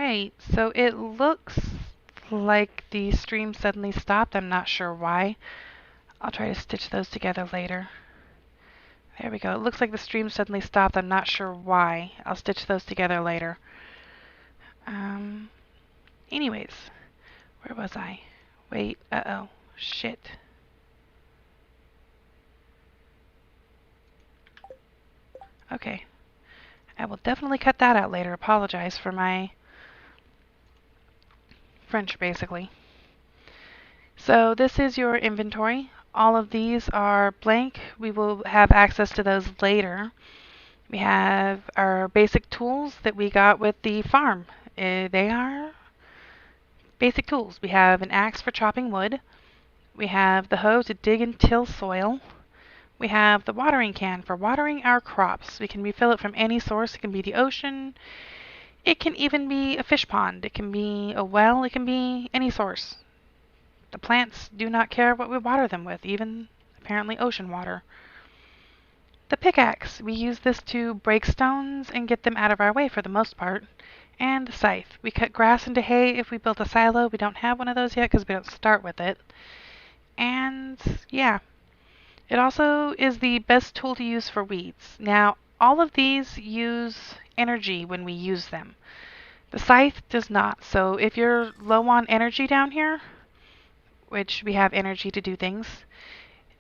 Alright, so it looks like the stream suddenly stopped. I'm not sure why. I'll try to stitch those together later. There we go. It looks like the stream suddenly stopped. I'm not sure why. I'll stitch those together later. Um, anyways, where was I? Wait, uh-oh. Shit. Okay. I will definitely cut that out later. Apologize for my French, basically. So this is your inventory. All of these are blank. We will have access to those later. We have our basic tools that we got with the farm. They are basic tools. We have an axe for chopping wood. We have the hoe to dig and till soil. We have the watering can for watering our crops. We can refill it from any source. It can be the ocean. It can even be a fish pond. It can be a well. It can be any source. The plants do not care what we water them with, even apparently ocean water. The pickaxe. We use this to break stones and get them out of our way for the most part. And the scythe. We cut grass into hay if we build a silo. We don't have one of those yet because we don't start with it. And yeah. It also is the best tool to use for weeds. Now, all of these use energy when we use them. The scythe does not. So if you're low on energy down here, which we have energy to do things,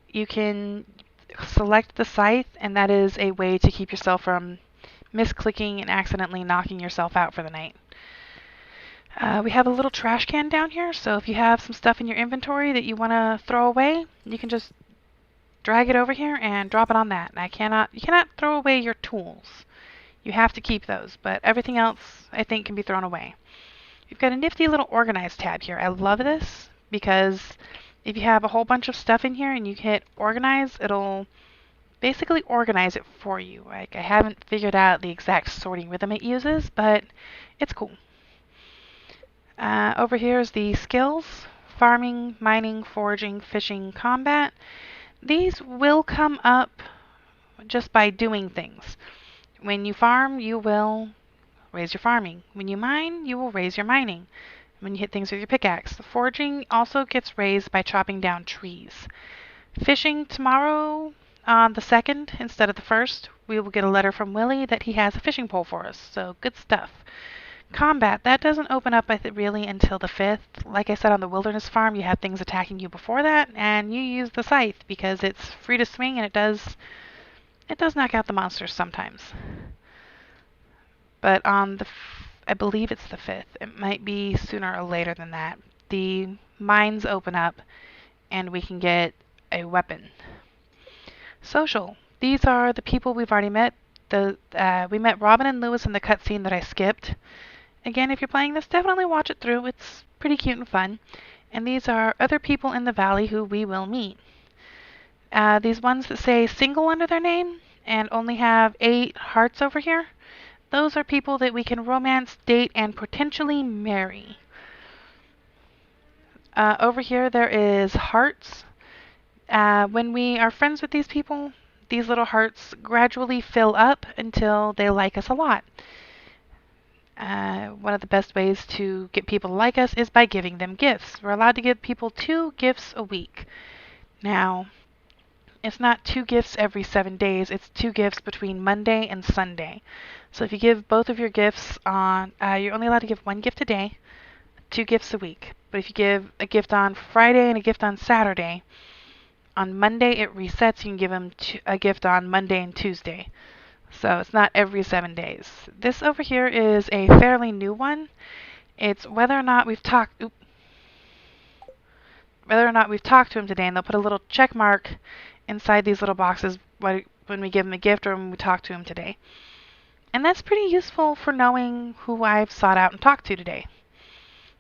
you can select the scythe, and that is a way to keep yourself from misclicking and accidentally knocking yourself out for the night. We have a little trash can down here, so if you have some stuff in your inventory that you want to throw away, you can just drag it over here and drop it on that. And you cannot throw away your tools. You have to keep those, but everything else I think can be thrown away. You've got a nifty little organize tab here. I love this because if you have a whole bunch of stuff in here and you hit organize, it'll basically organize it for you. Like, I haven't figured out the exact sorting rhythm it uses, but it's cool. Over here is the skills: farming, mining, foraging, fishing, combat. These will come up just by doing things. When you farm, you will raise your farming. When you mine, you will raise your mining. When you hit things with your pickaxe. The foraging also gets raised by chopping down trees. Fishing tomorrow on the 2nd instead of the 1st. We will get a letter from Willie that he has a fishing pole for us. So good stuff. Combat, that doesn't open up really until the 5th. Like I said, on the wilderness farm, you have things attacking you before that, and you use the scythe because it's free to swing and it does knock out the monsters sometimes. But on I believe it's the 5th. It might be sooner or later than that. The mines open up and we can get a weapon. Social. These are the people we've already met. We met Robin and Lewis in the cutscene that I skipped. Again, if you're playing this, definitely watch it through. It's pretty cute and fun. And these are other people in the valley who we will meet. These ones that say single under their name and only have 8 hearts over here, those are people that we can romance, date, and potentially marry. Over here there is hearts. When we are friends with these people, these little hearts gradually fill up until they like us a lot. One of the best ways to get people to like us is by giving them gifts. We're allowed to give people 2 gifts a week. Now, it's not 2 gifts every 7 days, it's 2 gifts between Monday and Sunday. So if you give both of your gifts on, you're only allowed to give 1 gift a day, 2 gifts a week. But if you give a gift on Friday and a gift on Saturday, on Monday it resets. You can give them a gift on Monday and Tuesday. So it's not every 7 days. This over here is a fairly new one. It's whether or not we've talked to him today, and they'll put a little check mark inside these little boxes when we give him a gift or when we talk to him today. And that's pretty useful for knowing who I've sought out and talked to today.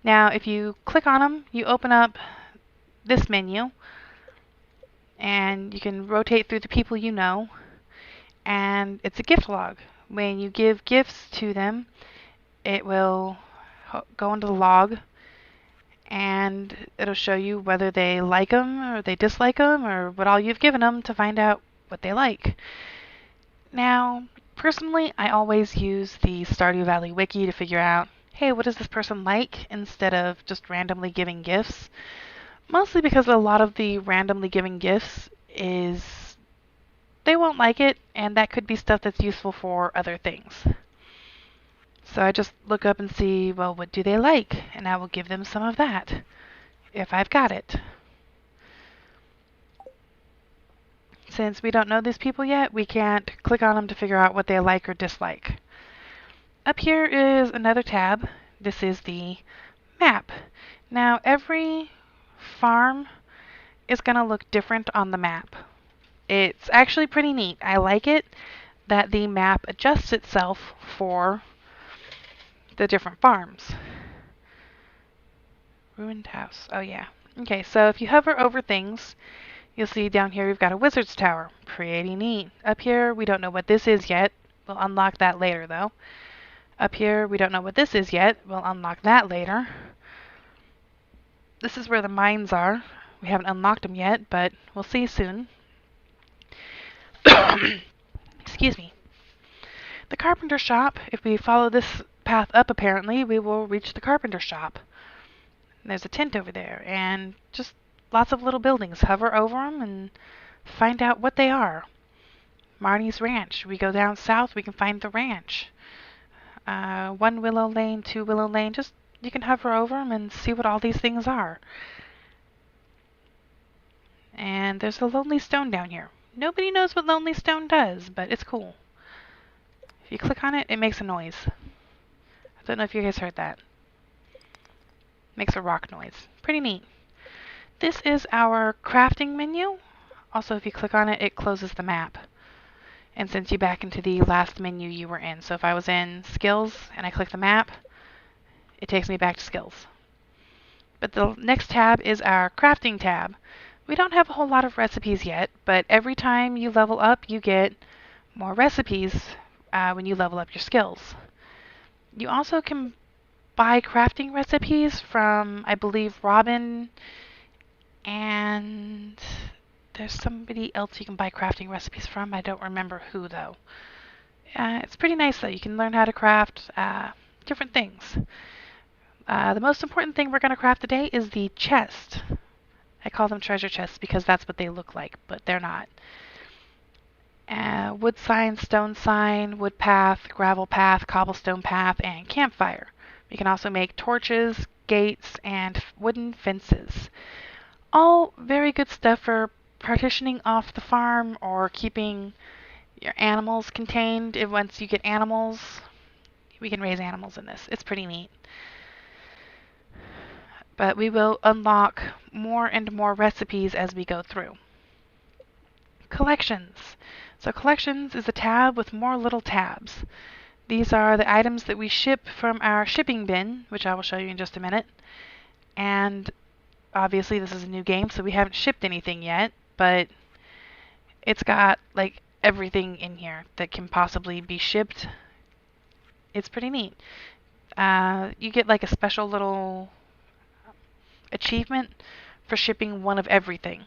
Now, if you click on them, you open up this menu, and you can rotate through the people you know, and it's a gift log. When you give gifts to them, it will go into the log, and it'll show you whether they like them or they dislike them or what all you've given them to find out what they like. Now, personally, I always use the Stardew Valley wiki to figure out, hey, what does this person like, instead of just randomly giving gifts. Mostly because a lot of the randomly giving gifts is they won't like it, and that could be stuff that's useful for other things. So I just look up and see, well, what do they like? And I will give them some of that, if I've got it. Since we don't know these people yet, we can't click on them to figure out what they like or dislike. Up here is another tab. This is the map. Now, every farm is going to look different on the map. It's actually pretty neat. I like it that the map adjusts itself for the different farms. Ruined house. Oh, yeah. Okay, so if you hover over things, you'll see down here we've got a wizard's tower. Pretty neat. Up here, we don't know what this is yet. We'll unlock that later, though. Up here, we don't know what this is yet. We'll unlock that later. This is where the mines are. We haven't unlocked them yet, but we'll see soon. Excuse me. The carpenter shop, if we follow this path up apparently, we will reach the carpenter shop. And there's a tent over there, and just lots of little buildings. Hover over them and find out what they are. Marnie's Ranch. We go down south, we can find the ranch. 1 Willow Lane, 2 Willow Lane. Just, you can hover over them and see what all these things are. And there's a Lonely Stone down here. Nobody knows what Lonely Stone does, but it's cool. If you click on it, it makes a noise. I don't know if you guys heard that. Makes a rock noise. Pretty neat. This is our crafting menu. Also, if you click on it, it closes the map and sends you back into the last menu you were in. So if I was in skills and I click the map, it takes me back to skills. But the next tab is our crafting tab. We don't have a whole lot of recipes yet, but every time you level up, you get more recipes when you level up your skills. You also can buy crafting recipes from, I believe, Robin, and there's somebody else you can buy crafting recipes from. I don't remember who, though. It's pretty nice, though. You can learn how to craft different things. The most important thing we're going to craft today is the chest. I call them treasure chests because that's what they look like, but they're not. Wood sign, stone sign, wood path, gravel path, cobblestone path, and campfire. We can also make torches, gates, and wooden fences. All very good stuff for partitioning off the farm or keeping your animals contained. Once you get animals, we can raise animals in this. It's pretty neat. But we will unlock more and more recipes as we go through. Collections. So collections is a tab with more little tabs. These are the items that we ship from our shipping bin, which I will show you in just a minute. And obviously this is a new game, so we haven't shipped anything yet, but it's got like everything in here that can possibly be shipped. It's pretty neat. You get like a special little achievement for shipping one of everything.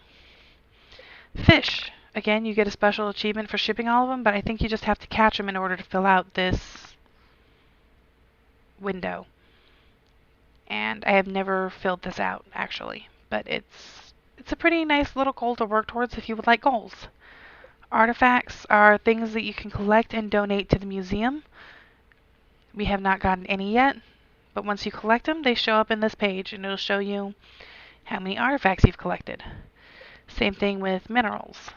Fish. Again, you get a special achievement for shipping all of them, but I think you just have to catch them in order to fill out this window. And I have never filled this out, actually. But it's a pretty nice little goal to work towards if you would like goals. Artifacts are things that you can collect and donate to the museum. We have not gotten any yet, but once you collect them, they show up in this page, and it'll show you how many artifacts you've collected. Same thing with minerals.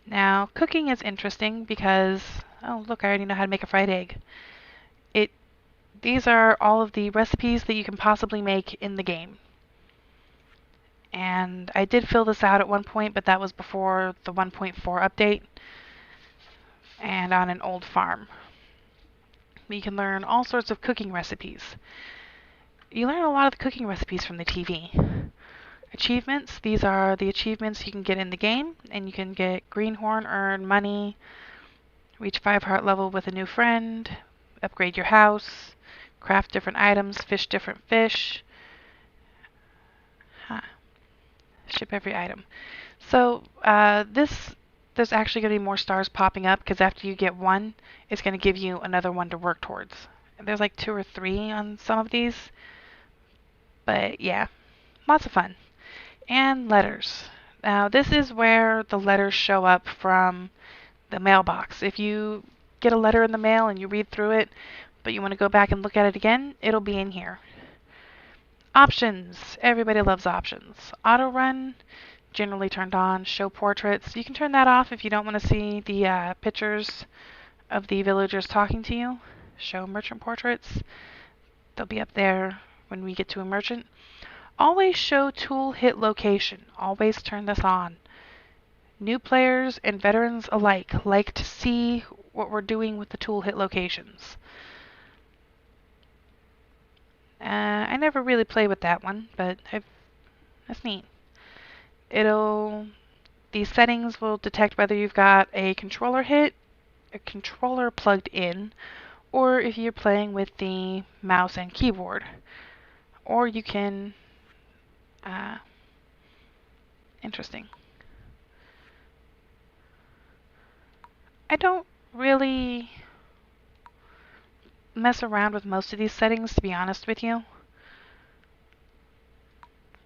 Now, cooking is interesting because, oh look, I already know how to make a fried egg. These are all of the recipes that you can possibly make in the game. And I did fill this out at one point, but that was before the 1.4 update and on an old farm. You can learn all sorts of cooking recipes. You learn a lot of the cooking recipes from the TV. Achievements, these are the achievements you can get in the game, and you can get Greenhorn, earn money, reach 5 heart level with a new friend, upgrade your house, craft different items, fish different fish, ship every item. So there's actually going to be more stars popping up because after you get one, it's going to give you another one to work towards. There's like 2 or 3 on some of these. But yeah, lots of fun. And letters. Now this is where the letters show up from the mailbox. If you get a letter in the mail and you read through it, but you want to go back and look at it again, it'll be in here. Options. Everybody loves options. Auto run, generally turned on. Show portraits. You can turn that off if you don't want to see the pictures of the villagers talking to you. Show merchant portraits. They'll be up there when we get to a merchant. Always show tool hit location. Always turn this on. New players and veterans alike like to see what we're doing with the tool hit locations. I never really play with that one, but that's neat. These settings will detect whether you've got a controller plugged in, or if you're playing with the mouse and keyboard. Or you can, interesting. I don't really mess around with most of these settings, to be honest with you.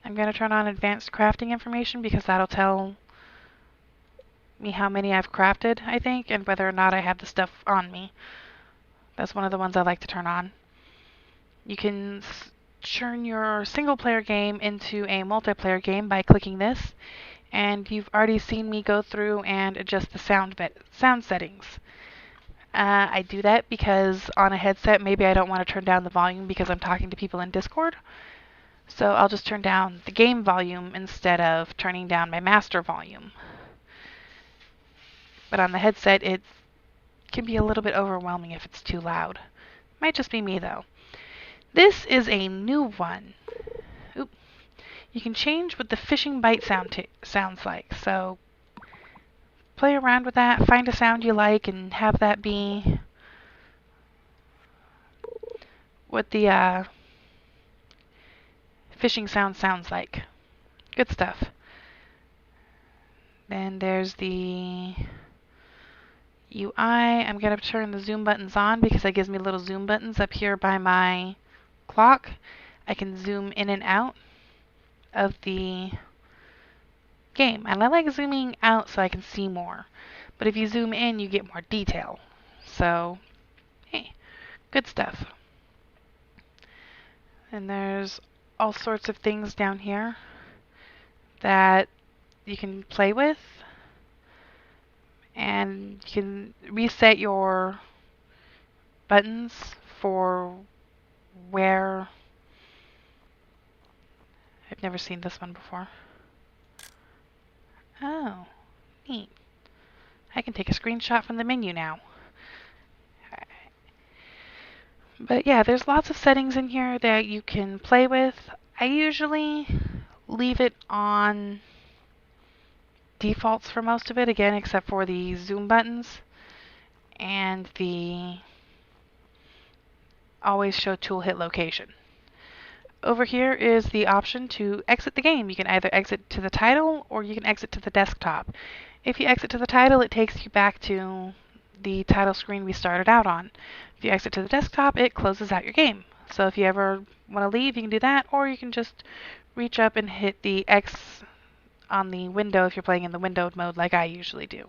I'm going to turn on advanced crafting information because that'll tell me how many I've crafted, I think, and whether or not I have the stuff on me. That's one of the ones I like to turn on. You can turn your single player game into a multiplayer game by clicking this, and you've already seen me go through and adjust the sound settings. I do that because on a headset maybe I don't want to turn down the volume because I'm talking to people in Discord. So I'll just turn down the game volume instead of turning down my master volume. But on the headset it can be a little bit overwhelming if it's too loud. Might just be me though. This is a new one. Oop. You can change what the fishing bite sounds like. So play around with that, find a sound you like, and have that be what the fishing sound sounds like. Good stuff. Then there's the UI. I'm going to turn the zoom buttons on because that gives me little zoom buttons up here by my clock. I can zoom in and out of the game. And I like zooming out so I can see more. But if you zoom in, you get more detail. So, hey, good stuff. And there's all sorts of things down here that you can play with. And you can reset your buttons for where... I've never seen this one before. Oh, neat. I can take a screenshot from the menu now. But yeah, there's lots of settings in here that you can play with. I usually leave it on defaults for most of it, again, except for the zoom buttons and the always show tool hit location. Over here is the option to exit the game. You can either exit to the title or you can exit to the desktop. If you exit to the title, it takes you back to the title screen we started out on. If you exit to the desktop, it closes out your game. So if you ever want to leave, you can do that, or you can just reach up and hit the X on the window if you're playing in the windowed mode like I usually do.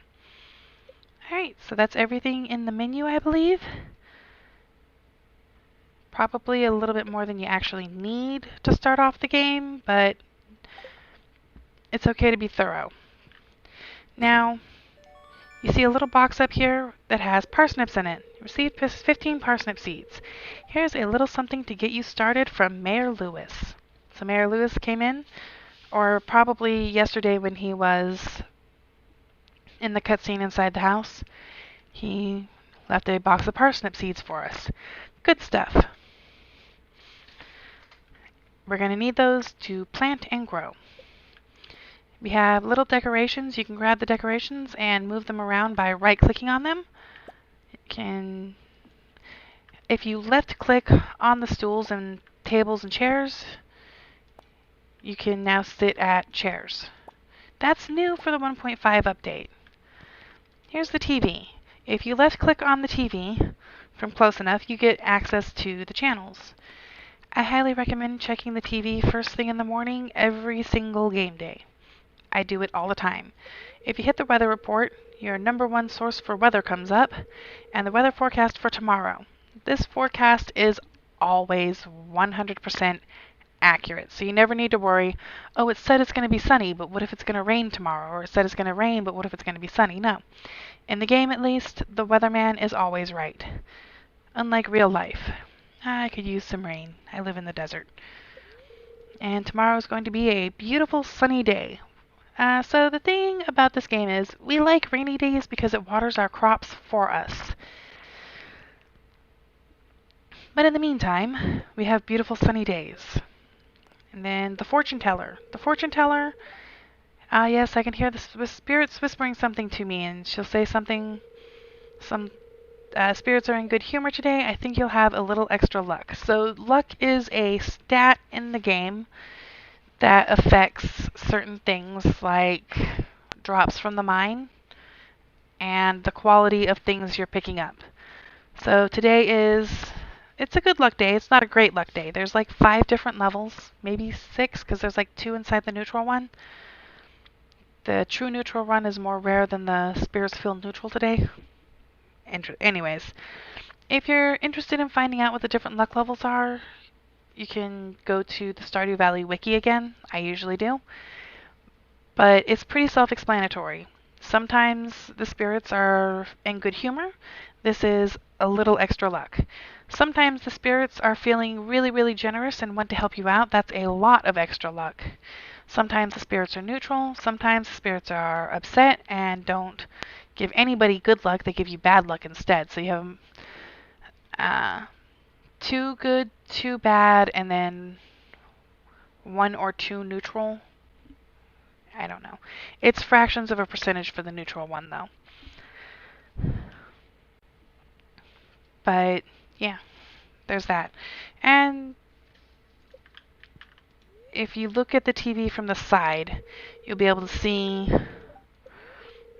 Alright, so that's everything in the menu, I believe. Probably a little bit more than you actually need to start off the game, but it's okay to be thorough. Now, you see a little box up here that has parsnips in it. You received 15 parsnip seeds. Here's a little something to get you started from Mayor Lewis. So Mayor Lewis came in, or probably yesterday when he was in the cutscene inside the house, he left a box of parsnip seeds for us. Good stuff. We're going to need those to plant and grow. We have little decorations. You can grab the decorations and move them around by right-clicking on them. If you left-click on the stools and tables and chairs, you can now sit at chairs. That's new for the 1.5 update. Here's the TV. If you left-click on the TV, from close enough, you get access to the channels. I highly recommend checking the TV first thing in the morning every single game day. I do it all the time. If you hit the weather report, your #1 source for weather comes up, and the weather forecast for tomorrow. This forecast is always 100% accurate, so you never need to worry, oh, it said it's going to be sunny, but what if it's going to rain tomorrow? Or it said it's going to rain, but what if it's going to be sunny? No. In the game, at least, the weatherman is always right. Unlike real life. I could use some rain. I live in the desert. And tomorrow is going to be a beautiful sunny day. So the thing about this game is we like rainy days because it waters our crops for us. But in the meantime, we have beautiful sunny days. And then the fortune teller. The fortune teller, yes, I can hear the spirits whispering something to me, and she'll say something, spirits are in good humor today. I think you'll have a little extra luck. So luck is a stat in the game that affects certain things like drops from the mine and the quality of things you're picking up. So today it's a good luck day. It's not a great luck day. There's like 5 different levels, maybe 6, because there's like 2 inside the neutral one. The true neutral run is more rare than the spirits feel neutral today. Anyways, if you're interested in finding out what the different luck levels are, you can go to the Stardew Valley wiki again. I usually do. But it's pretty self-explanatory. Sometimes the spirits are in good humor. This is a little extra luck. Sometimes the spirits are feeling really, really generous and want to help you out. That's a lot of extra luck. Sometimes the spirits are neutral. Sometimes the spirits are upset and don't give anybody good luck. They give you bad luck instead. So you have 2 good, 2 bad, and then 1 or 2 neutral. I don't know. It's fractions of a percentage for the neutral one, though. But, yeah, there's that. And if you look at the TV from the side, you'll be able to see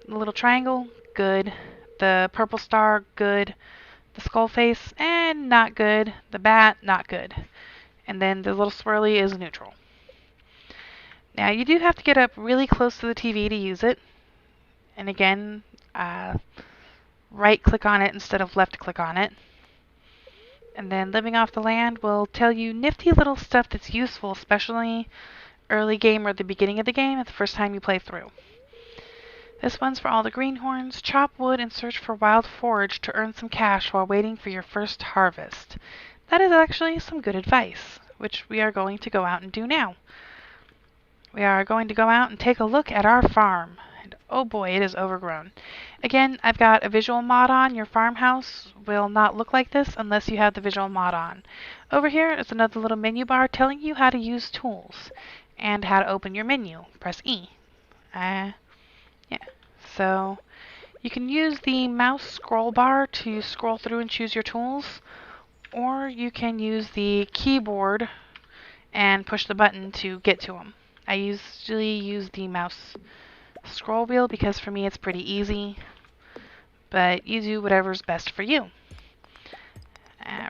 the little triangle, good. The purple star, good. The skull face, and not good. The bat, not good. And then the little swirly is neutral. Now, you do have to get up really close to the TV to use it. And again, right-click on it instead of left-click on it. And then living off the land will tell you nifty little stuff that's useful, especially early game or the beginning of the game, the first time you play through. This one's for all the greenhorns. Chop wood and search for wild forage to earn some cash while waiting for your first harvest. That is actually some good advice, which we are going to go out and do now. We are going to go out and take a look at our farm. And oh boy, it is overgrown. Again, I've got a visual mod on. Your farmhouse will not look like this unless you have the visual mod on. Over here is another little menu bar telling you how to use tools and how to open your menu. Press E. Yeah. So you can use the mouse scroll bar to scroll through and choose your tools, or you can use the keyboard and push the button to get to them. I usually use the mouse scroll wheel because for me it's pretty easy, but you do whatever's best for you.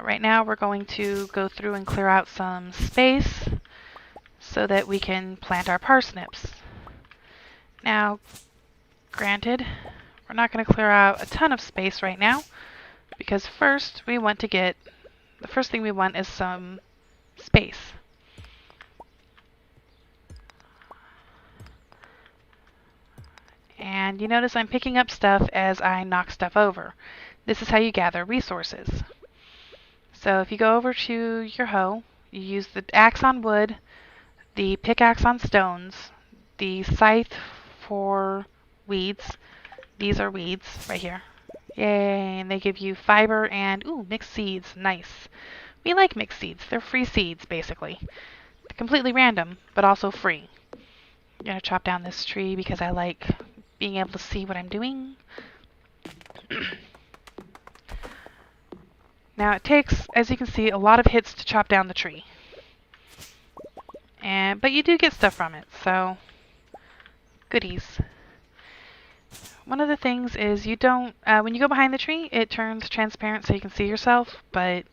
Right now we're going to go through and clear out some space so that we can plant our parsnips. Now, granted, we're not going to clear out a ton of space right now because the first thing we want is some space. And you notice I'm picking up stuff as I knock stuff over. This is how you gather resources. So if you go over to your hoe, you use the axe on wood, the pickaxe on stones, the scythe for weeds. These are weeds right here. Yay, and they give you fiber and, ooh, mixed seeds. Nice. We like mixed seeds. They're free seeds, basically. They're completely random, but also free. I'm going to chop down this tree because I like being able to see what I'm doing. Now it takes, as you can see, a lot of hits to chop down the tree. But you do get stuff from it, so goodies. one of the things is you don't, when you go behind the tree, it turns transparent so you can see yourself, but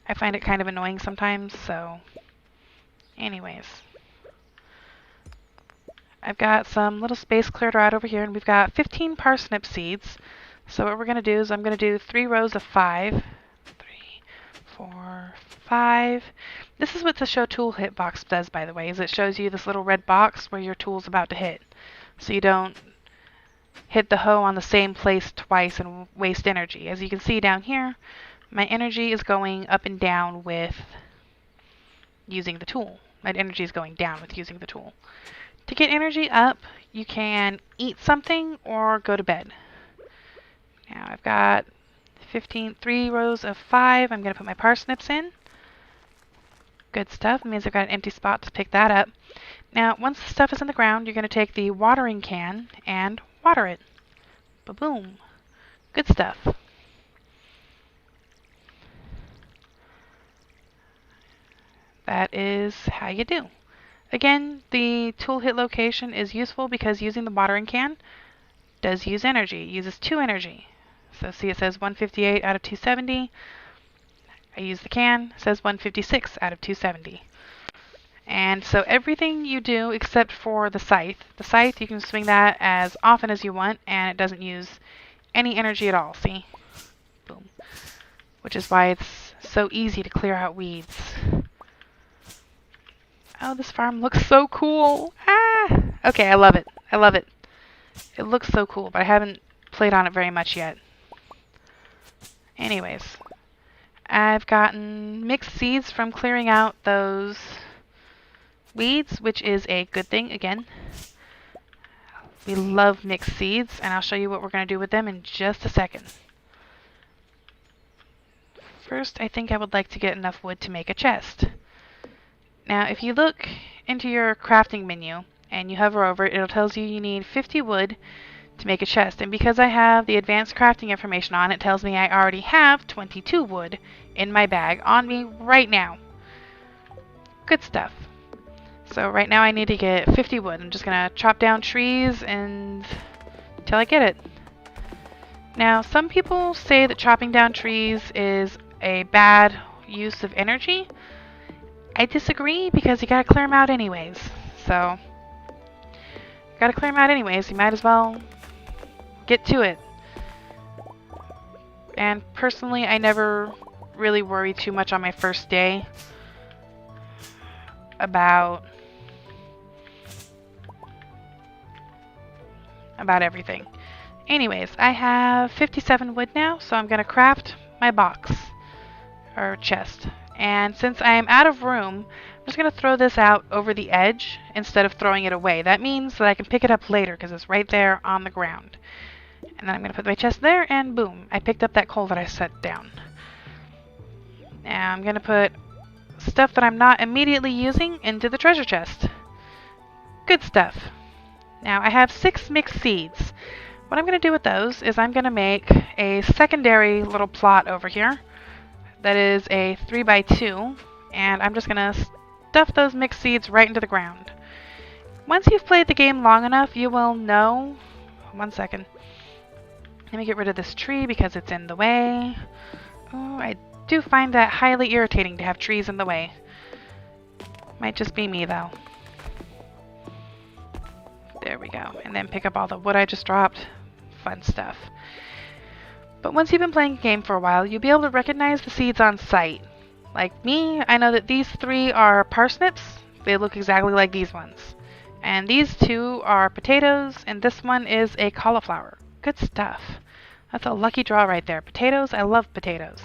I find it kind of annoying sometimes, so anyways. I've got some little space cleared out over here, and we've got 15 parsnip seeds. So what we're going to do is I'm going to do 3 rows of 5. 3, 4, 5. This is what the show tool hit box does, by the way, is it shows you this little red box where your tool's about to hit. So you don't hit the hoe on the same place twice and waste energy. As you can see down here, my energy is going up and down with using the tool. My energy is going down with using the tool. To get energy up, you can eat something or go to bed. Now I've got 3 rows of 5. I'm going to put my parsnips in. Good stuff. It means I've got an empty spot to pick that up. Now, once the stuff is in the ground, you're going to take the watering can and water it. Ba-boom. Good stuff. That is how you do. Again, the tool hit location is useful because using the watering can does use energy. It uses 2 energy. So see, it says 158 out of 270. I use the can, it says 156 out of 270. And so everything you do except for the scythe you can swing that as often as you want and it doesn't use any energy at all, see? Boom. Which is why it's so easy to clear out weeds. Oh, this farm looks so cool. Ah! Okay, I love it. I love it. It looks so cool, but I haven't played on it very much yet. Anyways, I've gotten mixed seeds from clearing out those weeds, which is a good thing, again. We love mixed seeds, and I'll show you what we're going to do with them in just a second. First, I think I would like to get enough wood to make a chest. Now, if you look into your crafting menu and you hover over it, it'll tell you you need 50 wood to make a chest. And because I have the advanced crafting information on, it tells me I already have 22 wood in my bag on me right now. Good stuff. So right now I need to get 50 wood. I'm just going to chop down trees until I get it. Now, some people say that chopping down trees is a bad use of energy. I disagree because you gotta clear them out anyways. So, you gotta clear them out anyways. You might as well get to it. And personally, I never really worry too much on my first day about everything. Anyways, I have 57 wood now, so I'm gonna craft my box or chest. And since I am out of room, I'm just going to throw this out over the edge instead of throwing it away. That means that I can pick it up later because it's right there on the ground. And then I'm going to put my chest there and boom, I picked up that coal that I set down. Now I'm going to put stuff that I'm not immediately using into the treasure chest. Good stuff. Now I have 6 mixed seeds. What I'm going to do with those is I'm going to make a secondary little plot over here. That is a 3x2, and I'm just going to stuff those mixed seeds right into the ground. Once you've played the game long enough, you will know... One second. Let me get rid of this tree because it's in the way. Oh, I do find that highly irritating to have trees in the way. Might just be me, though. There we go. And then pick up all the wood I just dropped. Fun stuff. But once you've been playing the game for a while, you'll be able to recognize the seeds on sight. Like me, I know that these 3 are parsnips. They look exactly like these ones. And these 2 are potatoes, and this one is a cauliflower. Good stuff. That's a lucky draw right there. Potatoes, I love potatoes.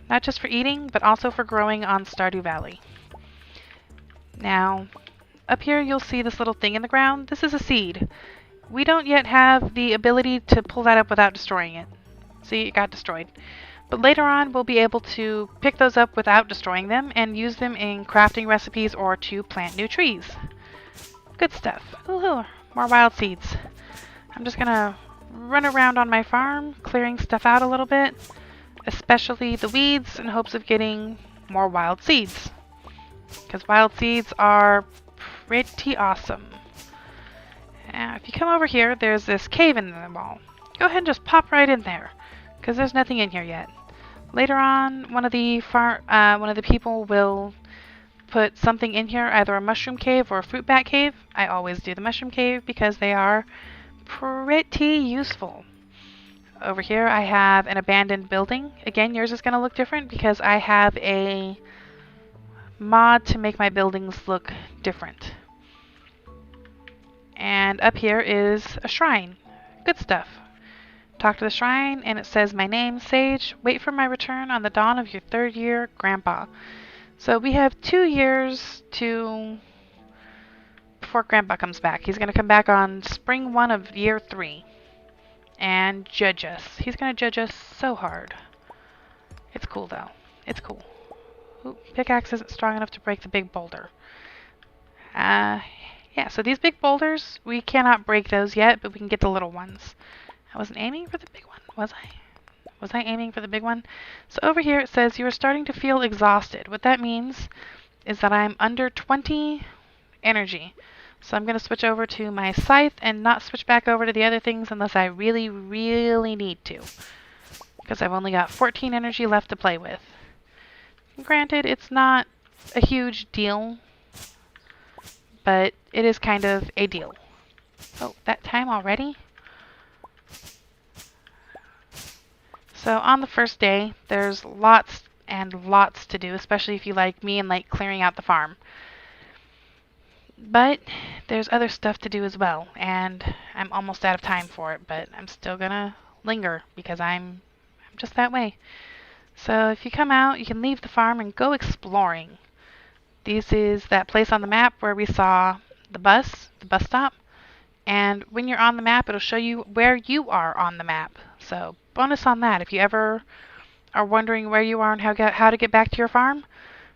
Not just for eating, but also for growing on Stardew Valley. Now, up here you'll see this little thing in the ground. This is a seed. We don't yet have the ability to pull that up without destroying it. See, it got destroyed. But later on, we'll be able to pick those up without destroying them and use them in crafting recipes or to plant new trees. Good stuff. Ooh, more wild seeds. I'm just gonna run around on my farm, clearing stuff out a little bit, especially the weeds, in hopes of getting more wild seeds. Because wild seeds are pretty awesome. Now, if you come over here, there's this cave in the wall. Go ahead and just pop right in there, because there's nothing in here yet. Later on, one of the people will put something in here, either a mushroom cave or a fruit bat cave. I always do the mushroom cave because they are pretty useful. Over here I have an abandoned building. Again, yours is going to look different because I have a mod to make my buildings look different. And up here is a shrine. Good stuff. Talk to the shrine and it says, "My name, Sage. Wait for my return on the dawn of your 3rd year, Grandpa." So we have 2 years before Grandpa comes back. He's going to come back on spring 1 of year 3 and judge us. He's going to judge us so hard. It's cool though. It's cool. Ooh, pickaxe isn't strong enough to break the big boulder. Yeah, so these big boulders, we cannot break those yet, but we can get the little ones. I wasn't aiming for the big one, was I? Was I aiming for the big one? So over here it says you are starting to feel exhausted. What that means is that I'm under 20 energy. So I'm going to switch over to my scythe and not switch back over to the other things unless I really, really need to. Because I've only got 14 energy left to play with. Granted, it's not a huge deal, but it is kind of a deal. Oh, that time already? So on the first day, there's lots and lots to do, especially if you like me and like clearing out the farm. But there's other stuff to do as well, and I'm almost out of time for it, but I'm still gonna linger because I'm just that way. So if you come out, you can leave the farm and go exploring. This is that place on the map where we saw the bus stop. And when you're on the map, it'll show you where you are on the map. So bonus on that. If you ever are wondering where you are and how to get back to your farm,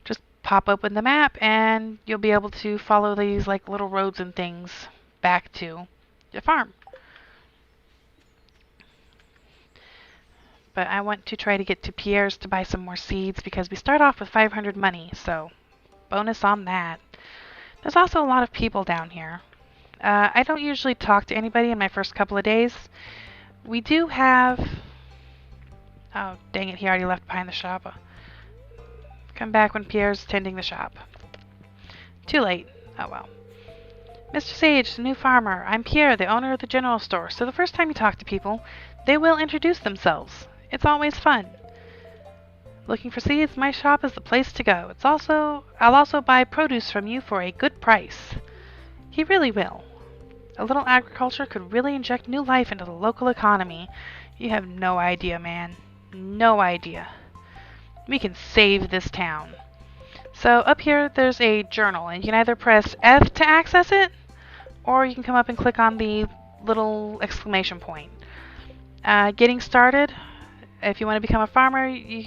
just pop open the map and you'll be able to follow these like little roads and things back to your farm. But I want to try to get to Pierre's to buy some more seeds because we start off with 500 money, so bonus on that. There's also a lot of people down here. I don't usually talk to anybody in my first couple of days. We do have... Oh, dang it, he already left behind the shop. Come back when Pierre's tending the shop. Too late. Oh well. Mr. Sage, the new farmer. I'm Pierre, the owner of the general store. So the first time you talk to people, they will introduce themselves. It's always fun. Looking for seeds? My shop is the place to go. I'll also buy produce from you for a good price. He really will. A little agriculture could really inject new life into the local economy. You have no idea, man. No idea. We can save this town. So up here there's a journal, and you can either press F to access it, or you can come up and click on the little exclamation point. Getting started. If you want to become a farmer, you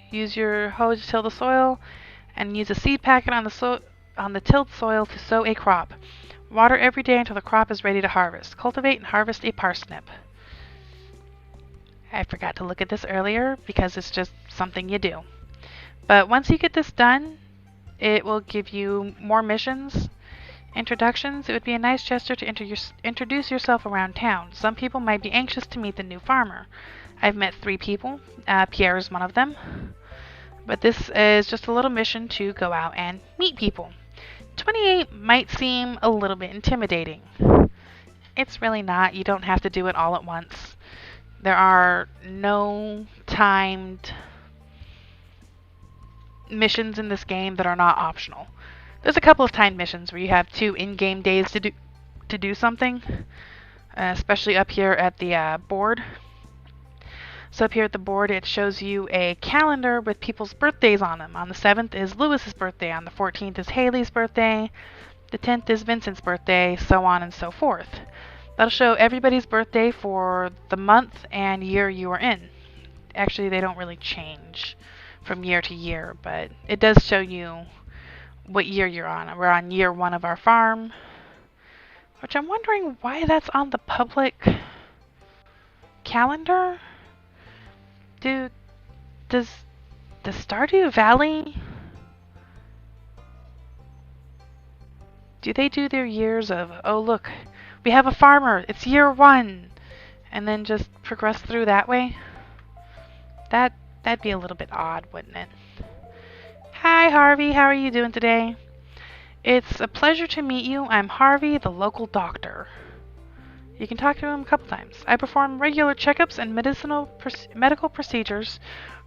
use your hoe to till the soil, and use a seed packet on the tilled soil to sow a crop. Water every day until the crop is ready to harvest. Cultivate and harvest a parsnip. I forgot to look at this earlier because it's just something you do. But once you get this done, it will give you more missions, introductions. It would be a nice gesture to introduce yourself around town. Some people might be anxious to meet the new farmer. I've met 3 people. Pierre is one of them. But this is just a little mission to go out and meet people. 28 might seem a little bit intimidating. It's really not. You don't have to do it all at once. There are no timed missions in this game that are not optional. There's a couple of timed missions where you have 2 in-game days to do something, especially up here at the board. So up here at the board, it shows you a calendar with people's birthdays on them. On the 7th is Lewis's birthday. On the 14th is Haley's birthday. The 10th is Vincent's birthday, so on and so forth. That'll show everybody's birthday for the month and year you are in. Actually, they don't really change from year to year, but it does show you what year you're on. We're on year 1 of our farm, which I'm wondering why that's on the public calendar. Does Stardew Valley, do they do their years of, oh look, We have a farmer. It's year 1. And then just progress through that way. That'd be a little bit odd, wouldn't it? Hi, Harvey. How are you doing today? It's a pleasure to meet you. I'm Harvey, the local doctor. You can talk to him a couple times. I perform regular checkups and medical procedures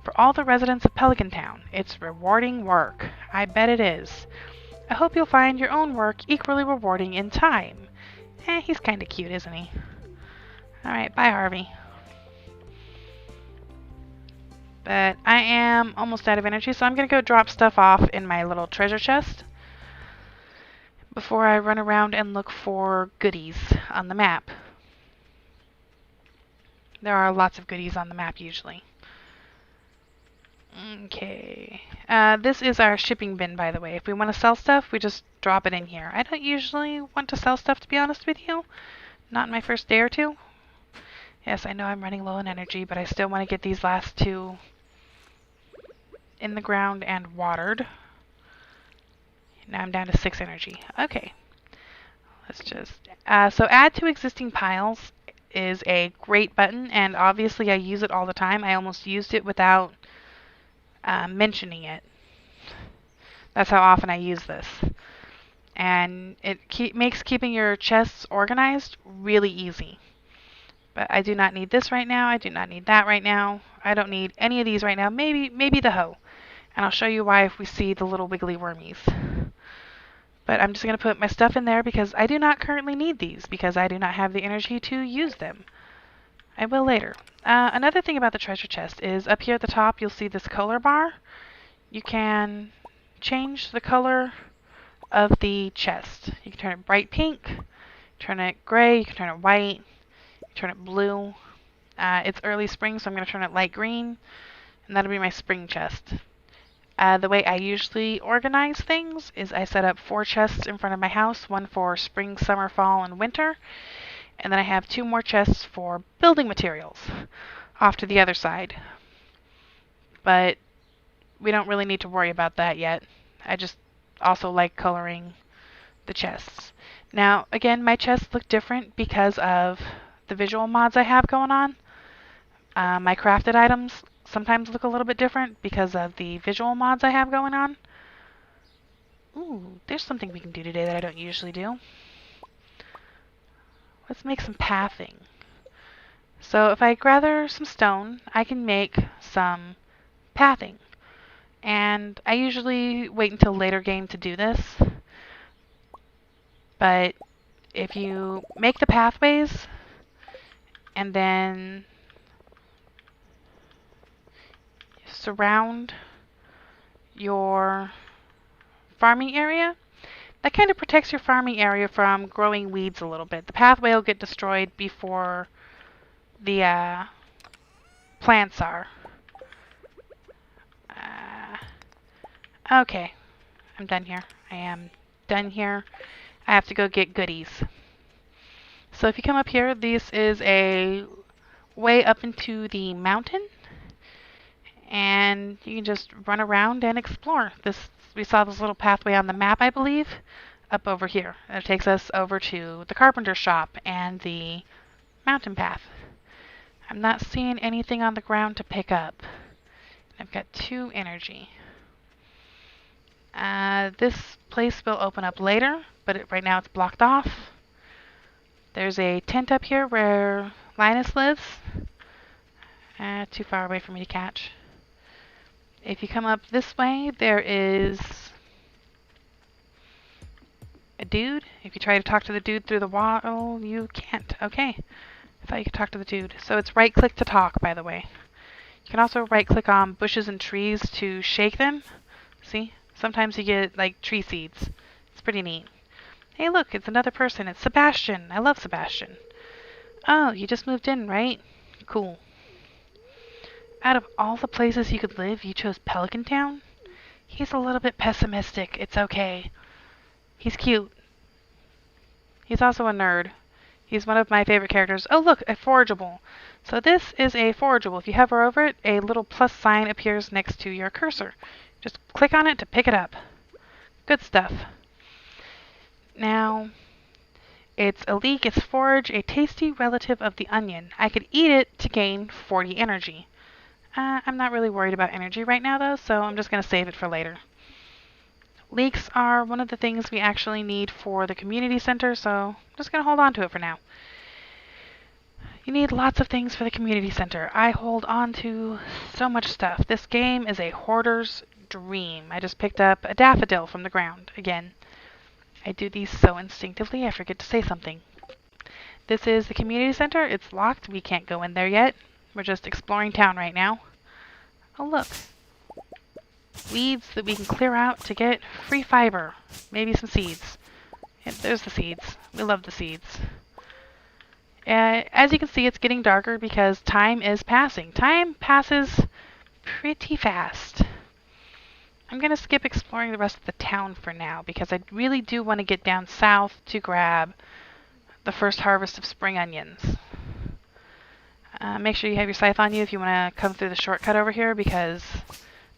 for all the residents of Pelican Town. It's rewarding work. I bet it is. I hope you'll find your own work equally rewarding in time. He's kinda cute, isn't he? Alright, bye, Harvey. But I am almost out of energy, so I'm gonna go drop stuff off in my little treasure chest before I run around and look for goodies on the map. There are lots of goodies on the map usually. Okay. This is our shipping bin, by the way. If we want to sell stuff, we just drop it in here. I don't usually want to sell stuff, to be honest with you. Not in my first day or two. Yes, I know I'm running low on energy, but I still want to get these last 2 in the ground and watered. Now I'm down to 6 energy. Okay. Let's just... so add to existing piles is a great button, and obviously I use it all the time. I almost used it without mentioning it. That's how often I use this. And it makes keeping your chests organized really easy. But I do not need this right now. I do not need that right now. I don't need any of these right now. Maybe the hoe. And I'll show you why if we see the little wiggly wormies. But I'm just going to put my stuff in there because I do not currently need these because I do not have the energy to use them. I will later. Another thing about the treasure chest is up here at the top you'll see this color bar. You can change the color of the chest. You can turn it bright pink, turn it gray, you can turn it white, you can turn it blue. It's early spring, so I'm going to turn it light green, and that'll be my spring chest. The way I usually organize things is I set up 4 chests in front of my house, 1 for spring, summer, fall, and winter, and then I have 2 more chests for building materials off to the other side. But we don't really need to worry about that yet. I just also like coloring the chests. Now, again, my chests look different because of the visual mods I have going on. My crafted items sometimes look a little bit different because of the visual mods I have going on. Ooh, there's something we can do today that I don't usually do. Let's make some pathing. So if I gather some stone, I can make some pathing. And I usually wait until later game to do this. But if you make the pathways and then surround your farming area, that kind of protects your farming area from growing weeds a little bit. The pathway will get destroyed before the plants are. Okay, I'm done here. I am done here. I have to go get goodies. So if you come up here, this is a way up into the mountain. And you can just run around and explore. We saw this little pathway on the map, I believe, up over here. And it takes us over to the carpenter shop and the mountain path. I'm not seeing anything on the ground to pick up. I've got 2 energy. This place will open up later, but right now it's blocked off. There's a tent up here where Linus lives. Too far away for me to catch. If you come up this way, there is a dude. If you try to talk to the dude through the wall, you can't. Okay. I thought you could talk to the dude. So it's right click to talk, by the way. You can also right click on bushes and trees to shake them. See? Sometimes you get like tree seeds. It's pretty neat. Hey look, it's another person. It's Sebastian. I love Sebastian. Oh, you just moved in, right? Cool. Out of all the places you could live, you chose Pelican Town? He's a little bit pessimistic. It's okay. He's cute. He's also a nerd. He's one of my favorite characters. Oh look, a forageable. So this is a forageable. If you hover over it, a little plus sign appears next to your cursor. Just click on it to pick it up. Good stuff. Now, It's a leek, it's forage, a tasty relative of the onion. I could eat it to gain 40 energy. I'm not really worried about energy right now though, so I'm just going to save it for later. Leeks are one of the things we actually need for the community center, so I'm just going to hold on to it for now. You need lots of things for the community center. I hold on to so much stuff. This game is a hoarder's dream. I just picked up a daffodil from the ground again. I do these so instinctively, I forget to say something. This is the community center. It's locked. We can't go in there yet. We're just exploring town right now. Oh, look. Weeds that we can clear out to get free fiber. Maybe some seeds. Yep, there's the seeds. We love the seeds. As you can see, it's getting darker because time is passing. Time passes pretty fast. I'm going to skip exploring the rest of the town for now because I really do want to get down south to grab the first harvest of spring onions. Make sure you have your scythe on you if you want to come through the shortcut over here because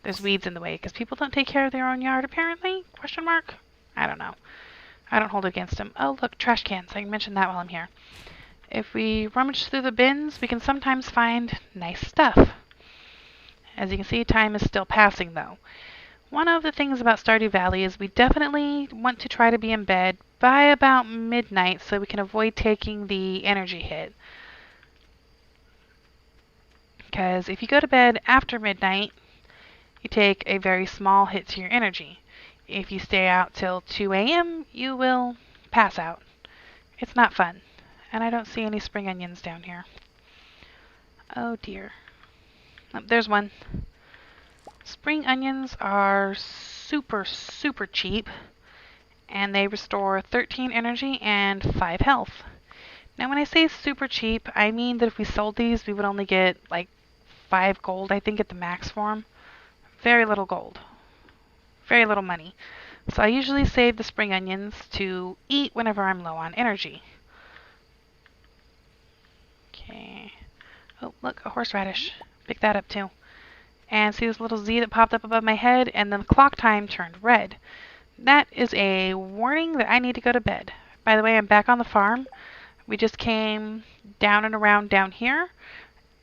there's weeds in the way because people don't take care of their own yard apparently? Question mark? I don't know. I don't hold it against them. Oh look, trash cans. I can mention that while I'm here. If we rummage through the bins, we can sometimes find nice stuff. As you can see, time is still passing though. One of the things about Stardew Valley is we definitely want to try to be in bed by about midnight so we can avoid taking the energy hit. Because if you go to bed after midnight, you take a very small hit to your energy. If you stay out till 2 a.m., you will pass out. It's not fun. And I don't see any spring onions down here. Oh dear. Oh, there's one. Spring onions are super, super cheap. And they restore 13 energy and 5 health. Now when I say super cheap, I mean that if we sold these, we would only get like 5 gold, I think, at the max for them. Very little gold. Very little money. So I usually save the spring onions to eat whenever I'm low on energy. Okay. Oh, look, a horseradish. Pick that up too. And see this little Z that popped up above my head, and then the clock time turned red. That is a warning that I need to go to bed. By the way, I'm back on the farm. We just came down and around down here,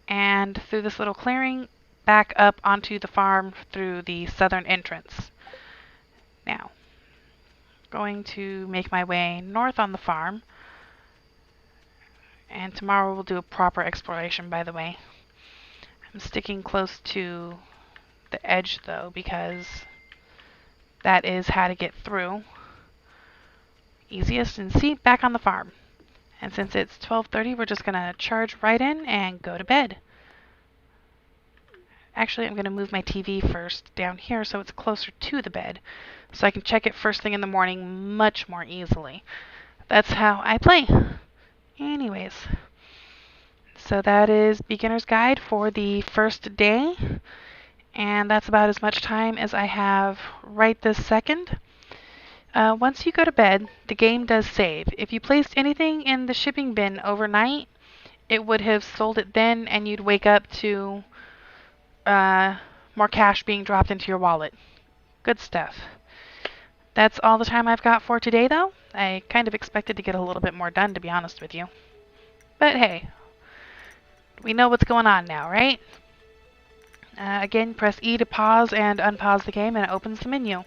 and through this little clearing, back up onto the farm through the southern entrance. Now, going to make my way north on the farm. And tomorrow we'll do a proper exploration, by the way. I'm sticking close to the edge, though, because that is how to get through. Easiest. And see, back on the farm. And since it's 12:30, we're just going to charge right in and go to bed. Actually, I'm going to move my TV first down here so it's closer to the bed, so I can check it first thing in the morning much more easily. That's how I play. Anyways, so that is Beginner's Guide for the first day, and that's about as much time as I have right this second. Once you go to bed, the game does save. If you placed anything in the shipping bin overnight, it would have sold it then, and you'd wake up to more cash being dropped into your wallet. Good stuff. That's all the time I've got for today, though. I kind of expected to get a little bit more done, to be honest with you. But hey, we know what's going on now, right? Again, press E to pause and unpause the game, and it opens the menu.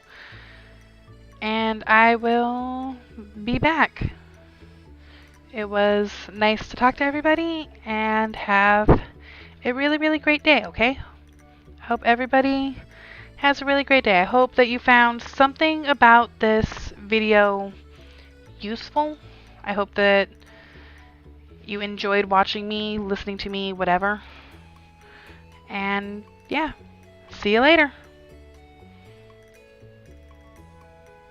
And I will be back. It was nice to talk to everybody, and have a really, really great day, okay? Hope everybody has a really great day. I hope that you found something about this video useful. I hope that you enjoyed watching me, listening to me, whatever. And yeah, see you later.